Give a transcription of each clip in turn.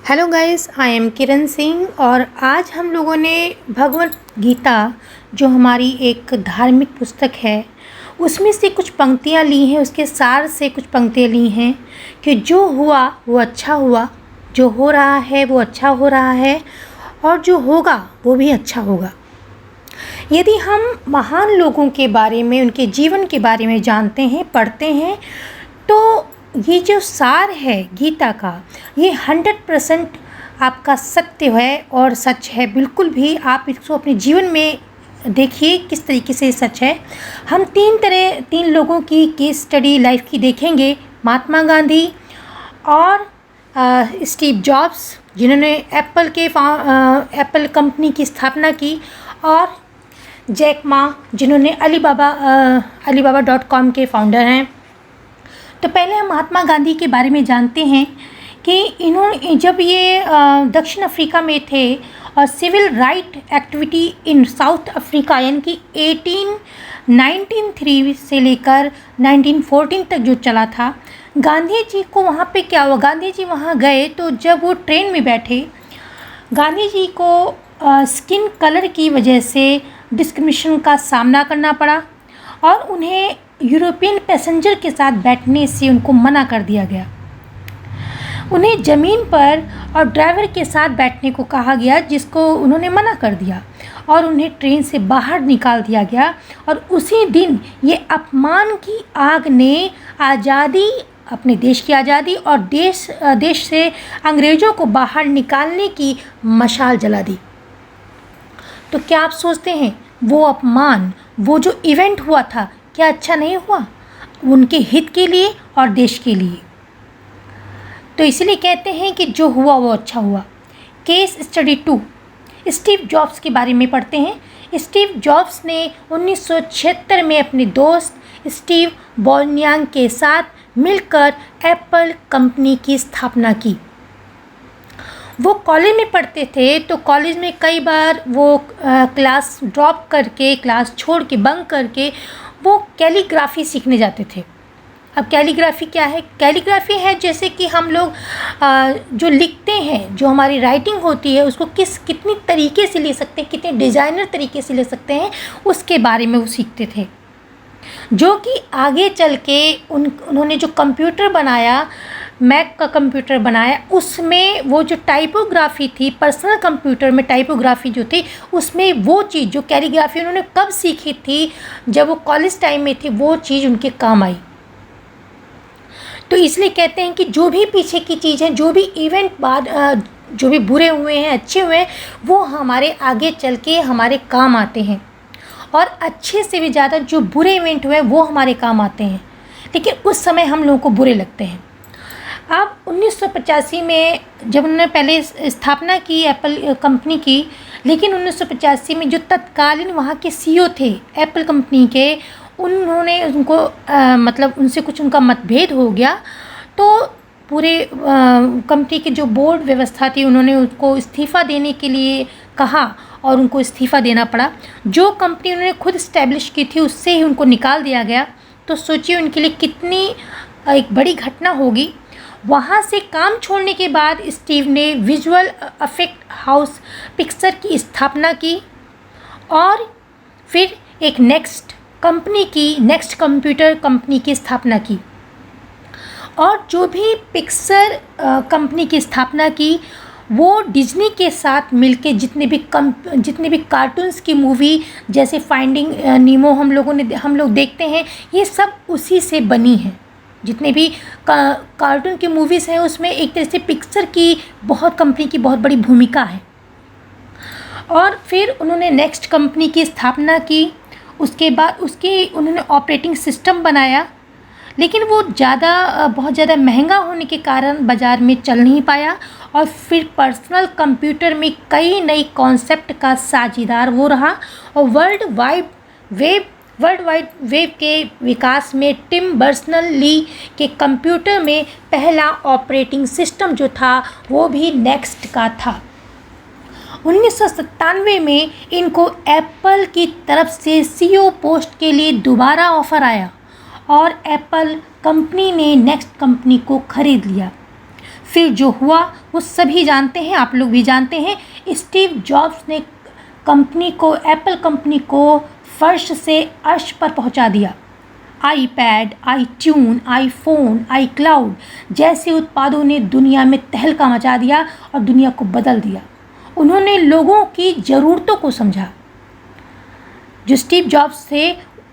Hello guys, I am किरण सिंह और आज हम लोगों ने भगवत गीता जो हमारी एक धार्मिक पुस्तक है उसमें से कुछ पंक्तियाँ ली हैं। उसके सार से कुछ पंक्तियाँ ली हैं कि जो हुआ वो अच्छा हुआ, जो हो रहा है वो अच्छा हो रहा है और जो होगा वो भी अच्छा होगा। यदि हम महान लोगों के बारे में, उनके जीवन के बारे में जानते हैं, पढ़ते हैं, तो ये जो सार है गीता का, ये 100% आपका सत्य है और सच है। बिल्कुल भी आप इसको अपने जीवन में देखिए किस तरीके से सच है। हम तीन लोगों की केस स्टडी लाइफ की देखेंगे। महात्मा गांधी और स्टीव जॉब्स जिन्होंने एप्पल कंपनी की स्थापना की, और जैक मा जिन्होंने अलीबाबा.com के फाउंडर हैं। तो पहले हम महात्मा गांधी के बारे में जानते हैं कि इन्होंने जब ये दक्षिण अफ्रीका में थे और civil right activity in South Africa यानी कि 1903 से लेकर 1914 तक जो चला था, गांधी जी को वहाँ पे क्या हुआ, गांधी जी वहाँ गए तो जब वो ट्रेन में बैठे, गांधी जी को स्किन कलर की वजह से डिस्क्रिमिनेशन का सामना करना पड़ा और उन्हें यूरोपियन पैसेंजर के साथ बैठने से उनको मना कर दिया गया। उन्हें ज़मीन पर और ड्राइवर के साथ बैठने को कहा गया, जिसको उन्होंने मना कर दिया और उन्हें ट्रेन से बाहर निकाल दिया गया। और उसी दिन ये अपमान की आग ने आज़ादी, अपने देश की आज़ादी और देश से अंग्रेज़ों को बाहर निकालने की मशाल जला दी। तो क्या आप सोचते हैं वो अपमान, वो जो इवेंट हुआ था, क्या अच्छा नहीं हुआ उनके हित के लिए और देश के लिए? तो इसलिए कहते हैं कि जो हुआ वो अच्छा हुआ। केस स्टडी 2 स्टीव जॉब्स के बारे में पढ़ते हैं। स्टीव जॉब्स ने 1976 में अपने दोस्त स्टीव वोजनियाक के साथ मिलकर एप्पल कंपनी की स्थापना की। वो कॉलेज में पढ़ते थे तो कॉलेज में कई बार वो क्लास ड्रॉप करके, क्लास छोड़ के, बंक करके वो कैलीग्राफी सीखने जाते थे। अब कैलीग्राफी क्या है? कैलीग्राफी है जैसे कि हम लोग जो लिखते हैं, जो हमारी राइटिंग होती है, उसको कितनी तरीके से ले सकते हैं, कितने डिज़ाइनर तरीके से ले सकते हैं, उसके बारे में वो सीखते थे। जो कि आगे चल के उन्होंने जो कंप्यूटर बनाया, मैक का कंप्यूटर बनाया, उसमें वो जो टाइपोग्राफी थी, पर्सनल कंप्यूटर में टाइपोग्राफी जो थी, उसमें वो चीज़ जो कैलीग्राफी उन्होंने कब सीखी थी, जब वो कॉलेज टाइम में थे, वो चीज़ उनके काम आई। तो इसलिए कहते हैं कि जो भी पीछे की चीज़ है, जो भी इवेंट बाद जो भी बुरे हुए हैं, अच्छे हुए हैं, वो हमारे आगे चल के हमारे काम आते हैं। और अच्छे से भी ज़्यादा जो बुरे इवेंट हुए वो हमारे काम आते हैं, लेकिन उस समय हम लोगों को बुरे लगते हैं। अब 1985 में जब उन्होंने पहले स्थापना की एप्पल कंपनी की, लेकिन 1985 में जो तत्कालीन वहाँ के सीईओ थे एप्पल कंपनी के, उन्होंने उनको मतलब उनसे कुछ उनका मतभेद हो गया। तो पूरे कंपनी की जो बोर्ड व्यवस्था थी, उन्होंने उसको इस्तीफ़ा देने के लिए कहा और उनको इस्तीफ़ा देना पड़ा। जो कंपनी उन्होंने खुद इस्टेब्लिश की थी उससे ही उनको निकाल दिया गया। तो सोचिए उनके लिए कितनी एक बड़ी घटना होगी। वहाँ से काम छोड़ने के बाद स्टीव ने विजुअल इफेक्ट हाउस पिक्चर की स्थापना की और फिर एक नेक्स्ट कंप्यूटर कंपनी की स्थापना की। और जो भी पिक्चर कंपनी की स्थापना की, वो डिज्नी के साथ मिलके जितने भी कार्टून्स की मूवी जैसे फाइंडिंग नीमो हम लोग देखते हैं, ये सब उसी से बनी हैं। जितने भी कार्टून की मूवीज़ हैं उसमें एक तरह से पिक्चर की कंपनी की बहुत बड़ी भूमिका है। और फिर उन्होंने नेक्स्ट कंपनी की स्थापना की। उसके बाद उन्होंने ऑपरेटिंग सिस्टम बनाया, लेकिन वो बहुत ज़्यादा महंगा होने के कारण बाज़ार में चल नहीं पाया। और फिर पर्सनल कंप्यूटर में कई नई कॉन्सेप्ट का साझीदार वो रहा। और वर्ल्ड वाइड वेब के विकास में टिम बर्नर्स-ली के कंप्यूटर में पहला ऑपरेटिंग सिस्टम जो था वो भी नेक्स्ट का था। 1997 में इनको एप्पल की तरफ से सीईओ पोस्ट के लिए दोबारा ऑफ़र आया और एप्पल कंपनी ने नेक्स्ट कंपनी को ख़रीद लिया। फिर जो हुआ वो सभी जानते हैं, आप लोग भी जानते हैं। स्टीव जॉब्स ने कंपनी को, एप्पल कंपनी को फर्श से अर्श पर पहुंचा दिया। आईपैड, आईट्यून, आईफोन, आईक्लाउड जैसे उत्पादों ने दुनिया में तहलका मचा दिया और दुनिया को बदल दिया। उन्होंने लोगों की ज़रूरतों को समझा। जो स्टीव जॉब्स थे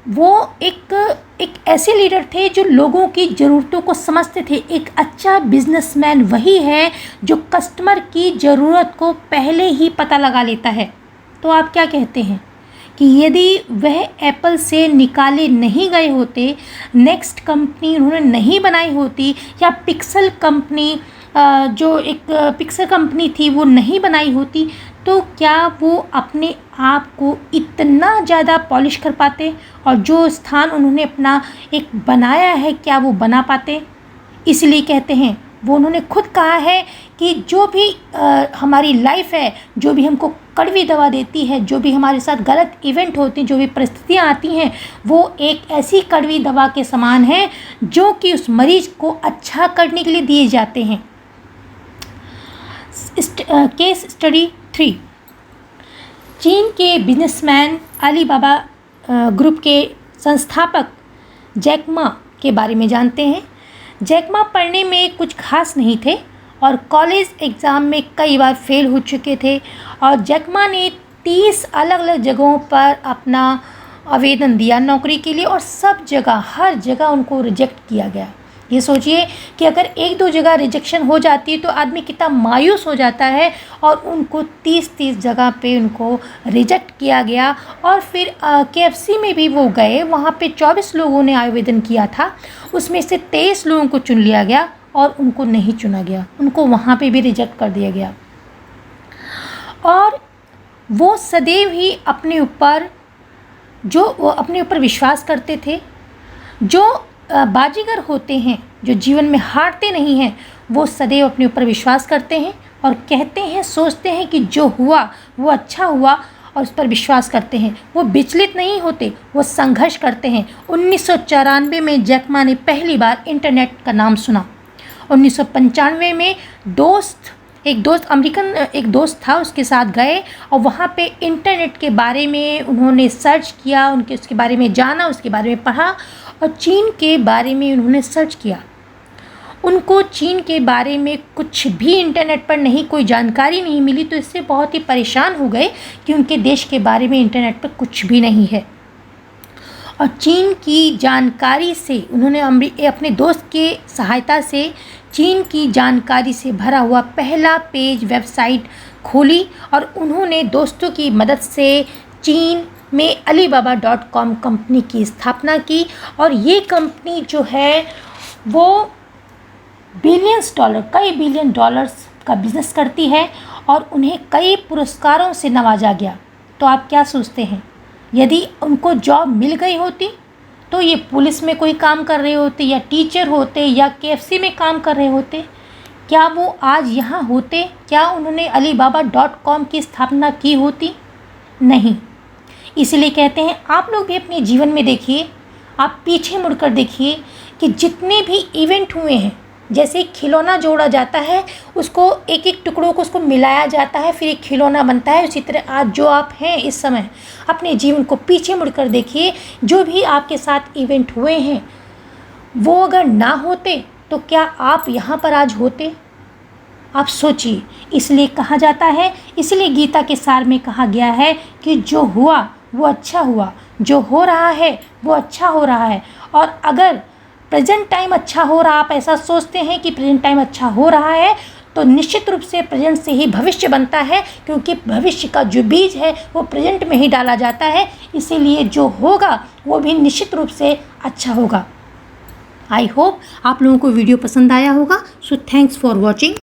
वो एक ऐसे लीडर थे जो लोगों की ज़रूरतों को समझते थे। एक अच्छा बिजनेसमैन वही है जो कस्टमर की ज़रूरत को पहले ही पता लगा लेता है। तो आप क्या कहते हैं कि यदि वह एप्पल से निकाले नहीं गए होते, नेक्स्ट कंपनी उन्होंने नहीं बनाई होती, या पिक्सल कंपनी जो एक पिक्सल कंपनी थी वो नहीं बनाई होती, तो क्या वो अपने आप को इतना ज़्यादा पॉलिश कर पाते और जो स्थान उन्होंने अपना एक बनाया है क्या वो बना पाते? इसलिए कहते हैं, वो उन्होंने खुद कहा है कि जो भी हमारी लाइफ है, जो भी हमको कड़वी दवा देती है, जो भी हमारे साथ गलत इवेंट होते हैं, जो भी परिस्थितियाँ आती हैं, वो एक ऐसी कड़वी दवा के समान है जो कि उस मरीज़ को अच्छा करने के लिए दिए जाते हैं। केस स्टडी 3, चीन के बिजनेसमैन अलीबाबा ग्रुप के संस्थापक जैक मा के बारे में जानते हैं। जैक मा पढ़ने में कुछ खास नहीं थे और कॉलेज एग्ज़ाम में कई बार फेल हो चुके थे, और जैक मा ने 30 अलग अलग जगहों पर अपना आवेदन दिया नौकरी के लिए, और सब जगह, हर जगह उनको रिजेक्ट किया गया। ये सोचिए कि अगर 1-2 जगह रिजेक्शन हो जाती है तो आदमी कितना मायूस हो जाता है, और उनको 30 जगह पे उनको रिजेक्ट किया गया। और फिर KFC में भी वो गए, वहाँ पे 24 लोगों ने आवेदन किया था, उसमें से 23 लोगों को चुन लिया गया और उनको नहीं चुना गया, उनको वहाँ पे भी रिजेक्ट कर दिया गया। और वो सदैव ही अपने ऊपर विश्वास करते थे। जो बाजीगर होते हैं, जो जीवन में हारते नहीं हैं, वो सदैव अपने ऊपर विश्वास करते हैं और कहते हैं, सोचते हैं कि जो हुआ वो अच्छा हुआ, और उस पर विश्वास करते हैं। वो विचलित नहीं होते, वो संघर्ष करते हैं। 1994 में जैक मा ने पहली बार इंटरनेट का नाम सुना। 1995 में एक दोस्त था, उसके साथ गए और वहाँ पे इंटरनेट के बारे में उन्होंने सर्च किया, उसके बारे में जाना, उसके बारे में पढ़ा, और चीन के बारे में उन्होंने सर्च किया। उनको चीन के बारे में कुछ भी इंटरनेट पर नहीं, कोई जानकारी नहीं मिली, तो इससे बहुत ही परेशान हो गए कि उनके देश के बारे में इंटरनेट पर कुछ भी नहीं है। और चीन की जानकारी से उन्होंने अपने दोस्त के सहायता से चीन की जानकारी से भरा हुआ पहला पेज वेबसाइट खोली, और उन्होंने दोस्तों की मदद से चीन में alibaba.com कंपनी की स्थापना की। और ये कंपनी जो है वो कई बिलियन डॉलर्स का बिज़नेस करती है, और उन्हें कई पुरस्कारों से नवाजा गया। तो आप क्या सोचते हैं, यदि उनको जॉब मिल गई होती तो ये पुलिस में कोई काम कर रहे होते, या टीचर होते, या KFC में काम कर रहे होते? क्या वो आज यहाँ होते? क्या उन्होंने alibaba.com की स्थापना की होती? नहीं। इसलिए कहते हैं, आप लोग भी अपने जीवन में देखिए, आप पीछे मुड़कर देखिए कि जितने भी इवेंट हुए हैं, जैसे खिलौना जोड़ा जाता है, उसको एक एक टुकड़ों को उसको मिलाया जाता है, फिर एक खिलौना बनता है। उसी तरह आज जो आप हैं इस समय, अपने जीवन को पीछे मुड़कर देखिए, जो भी आपके साथ इवेंट हुए हैं वो अगर ना होते तो क्या आप यहाँ पर आज होते? आप सोचिए। इसलिए कहा जाता है, इसलिए गीता के सार में कहा गया है कि जो हुआ वो अच्छा हुआ, जो हो रहा है वो अच्छा हो रहा है। और अगर प्रेजेंट टाइम अच्छा हो रहा, आप ऐसा सोचते हैं कि प्रेजेंट टाइम अच्छा हो रहा है, तो निश्चित रूप से प्रेजेंट से ही भविष्य बनता है, क्योंकि भविष्य का जो बीज है वो प्रेजेंट में ही डाला जाता है। इसीलिए जो होगा वो भी निश्चित रूप से अच्छा होगा। आई होप आप लोगों को वीडियो पसंद आया होगा। So thanks for watching.